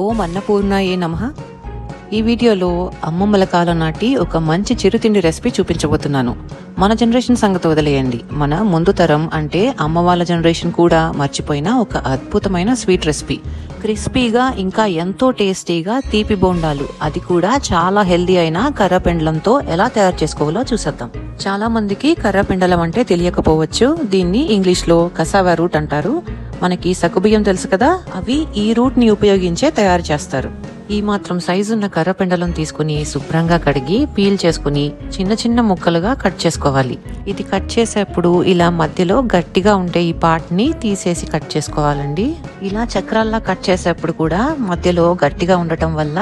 ఓం అన్నపూర్ణాయే నమః. ఈ వీడియోలో అమ్మమ్మల కాలం నాటి ఒక మంచి చిరుతిండి రెసిపీ చూపించబోతున్నాను. మన జనరేషన్ సంగతి వదిలేయండి, మన ముందు తరం అంటే అమ్మ వాళ్ళ జనరేషన్ కూడా మర్చిపోయిన ఒక అద్భుతమైన స్వీట్ రెసిపీ. క్రిస్పీగా ఇంకా ఎంతో టేస్టీగా తీపి బోండాలు, అది కూడా చాలా హెల్దీ అయిన కర్రపెండలంతో ఎలా తయారు చేసుకోవాలో చూసేద్దాం. చాలా మందికి కర్రపెండలం అంటే తెలియకపోవచ్చు. దీన్ని ఇంగ్లీష్ లో కసావా రూట్ అంటారు. మనకి సగ్గుబియ్యం తెలుసు కదా, అవి ఈ రూట్ ని ఉపయోగించే తయారు చేస్తారు. ఈ మాత్రం సైజు ఉన్న కర్రపెండలం తీసుకుని శుభ్రంగా కడిగి పీల్ చేసుకుని చిన్న చిన్న ముక్కలుగా కట్ చేసుకోవాలి. ఇది కట్ చేసేప్పుడు ఇలా మధ్యలో గట్టిగా ఉంటే ఈ పార్ట్ ని తీసేసి కట్ చేసుకోవాలండి. ఇలా చక్రాల్లా కట్ చేసేప్పుడు కూడా మధ్యలో గట్టిగా ఉండటం వల్ల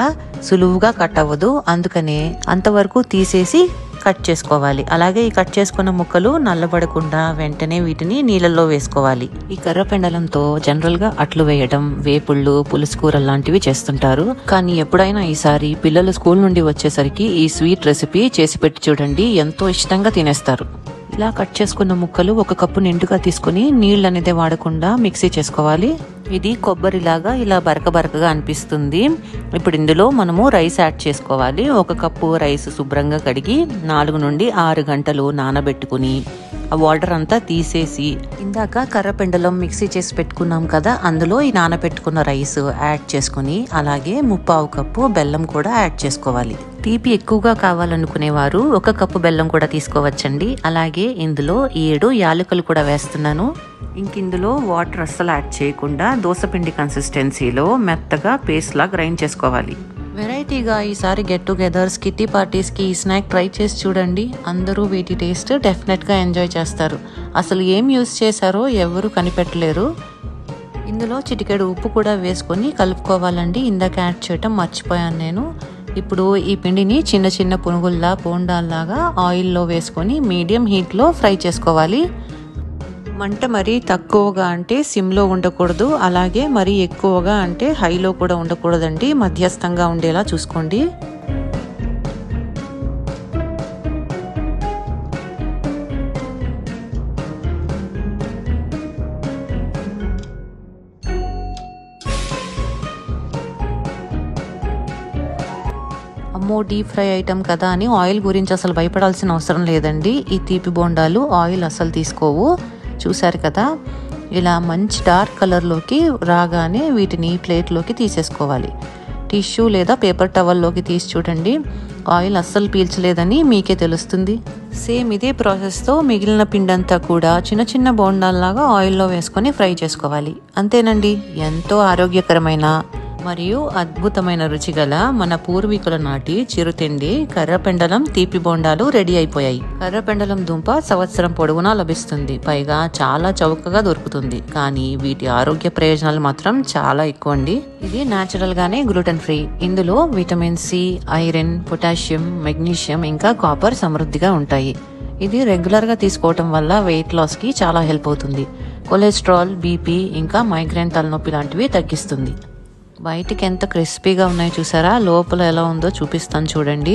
సులువుగా కట్ అవ్వదు, అందుకనే అంతవరకు తీసేసి కట్ చేసుకోవాలి. అలాగే ఈ కట్ చేసుకున్న ముక్కలు నల్లబడకుండా వెంటనే వీటిని నీళ్ళల్లో వేసుకోవాలి. ఈ కర్రపెండలంతో జనరల్ గా అట్లు వేయడం, వేపుళ్ళు, పులుసు కూర లాంటివి చేస్తుంటారు. కానీ ఎప్పుడైనా ఈసారి పిల్లలు స్కూల్ నుండి వచ్చేసరికి ఈ స్వీట్ రెసిపీ చేసి పెట్టి చూడండి, ఎంతో ఇష్టంగా తినేస్తారు. ఇలా కట్ చేసుకున్న ముక్కలు ఒక కప్పు నిండుగా తీసుకుని నీళ్ళు అనేది వాడకుండా మిక్సీ చేసుకోవాలి. ఇది కొబ్బరిలాగా ఇలా బరకగా అనిపిస్తుంది. ఇప్పుడు ఇందులో మనము రైస్ యాడ్ చేసుకోవాలి. ఒక కప్పు రైస్ శుభ్రంగా కడిగి 4 నుండి 6 గంటలు నానబెట్టుకుని ఆ వాటర్ అంతా తీసేసి ఇందాక కర్రపెండలం మిక్సీ చేసి పెట్టుకున్నాం కదా, అందులో ఈ నానబెట్టుకున్న రైస్ యాడ్ చేసుకుని అలాగే 1/4 కప్పు బెల్లం కూడా యాడ్ చేసుకోవాలి. తీపి ఎక్కువగా కావాలనుకునేవారు 1 కప్పు బెల్లం కూడా తీసుకోవచ్చండి. అలాగే ఇందులో 7 యాలకులు కూడా వేస్తున్నాను. ఇందులో వాటర్ అస్సలు యాడ్ చేయకుండా దోసపిండి కన్సిస్టెన్సీలో మెత్తగా పేస్ట్ లా గ్రైండ్ చేసుకోవాలి. వెరైటీగా ఈసారి గెట్ టుగెదర్స్, కిట్టి పార్టీస్ కి ఈ స్నాక్ ట్రై చేసి చూడండి. అందరూ వీటి టేస్ట్ డెఫినెట్ గా ఎంజాయ్ చేస్తారు. అసలు ఏం యూజ్ చేశారో ఎవరు కనిపెట్టలేరు. ఇందులో చిటికెడు ఉప్పు కూడా వేసుకొని కలుపుకోవాలండి. ఇందాక యాడ్ చేయటం మర్చిపోయాను నేను. ఇప్పుడు ఈ పిండిని చిన్న చిన్న పునుగుల్లా బోండాల్లాగా ఆయిల్లో వేసుకొని మీడియం హీట్ లో ఫ్రై చేసుకోవాలి. మంట మరీ తక్కువగా అంటే సిమ్లో ఉండకూడదు, అలాగే మరీ ఎక్కువగా అంటే హైలో కూడా ఉండకూడదండి. మధ్యస్థంగా ఉండేలా చూసుకోండి. అమ్మో, డీప్ ఫ్రై ఐటమ్ కదా అని ఆయిల్ గురించి అసలు భయపడాల్సిన అవసరం లేదండి. ఈ తీపి బోండాలు ఆయిల్ అసలు తీసుకోవు. చూసారు కదా, ఇలా మంచి డార్క్ కలర్లోకి రాగానే వీటిని ప్లేట్లోకి తీసేసుకోవాలి. టిష్యూ లేదా పేపర్ టవల్లోకి తీసి చూడండి, ఆయిల్ అస్సలు పీల్చలేదని మీకే తెలుస్తుంది. సేమ్ ఇదే ప్రాసెస్తో మిగిలిన పిండంతా కూడా చిన్న చిన్న బోండాల్లాగా ఆయిల్లో వేసుకొని ఫ్రై చేసుకోవాలి. అంతేనండి, ఎంతో ఆరోగ్యకరమైన మరియు అద్భుతమైన రుచిగల మన పూర్వీకుల నాటి చిరుతిండి కర్రపెండలం తీపి బోండాలు రెడీ అయిపోయాయి. కర్రపెండలం దుంప సంవత్సరం పొడవునా లభిస్తుంది, పైగా చాలా చౌకగా దొరుకుతుంది. కానీ వీటి ఆరోగ్య ప్రయోజనాలు మాత్రం చాలా ఎక్కువ అండి. ఇది న్యాచురల్ గానే గ్లూటెన్ ఫ్రీ. ఇందులో vitamin C, iron, potassium, magnesium ఇంకా కాపర్ సమృద్ధిగా ఉంటాయి. ఇది రెగ్యులర్ గా తీసుకోవటం వల్ల వెయిట్ లాస్ కి చాలా హెల్ప్ అవుతుంది. కొలెస్ట్రాల్, బీపీ ఇంకా మైగ్రేన్, తలనొప్పి లాంటివి తగ్గిస్తుంది. బయటికి ఎంత క్రిస్పీగా ఉన్నాయో చూసారా, లోపల ఎలా ఉందో చూపిస్తాను చూడండి.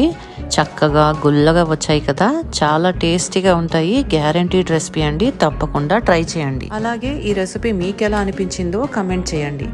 చక్కగా గుల్లగా వచ్చాయి కదా, చాలా టేస్టీగా ఉంటాయి. గ్యారంటీడ్ రెసిపీ అండి, తప్పకుండా ట్రై చేయండి. అలాగే ఈ రెసిపీ మీకు ఎలా అనిపించిందో కమెంట్ చేయండి.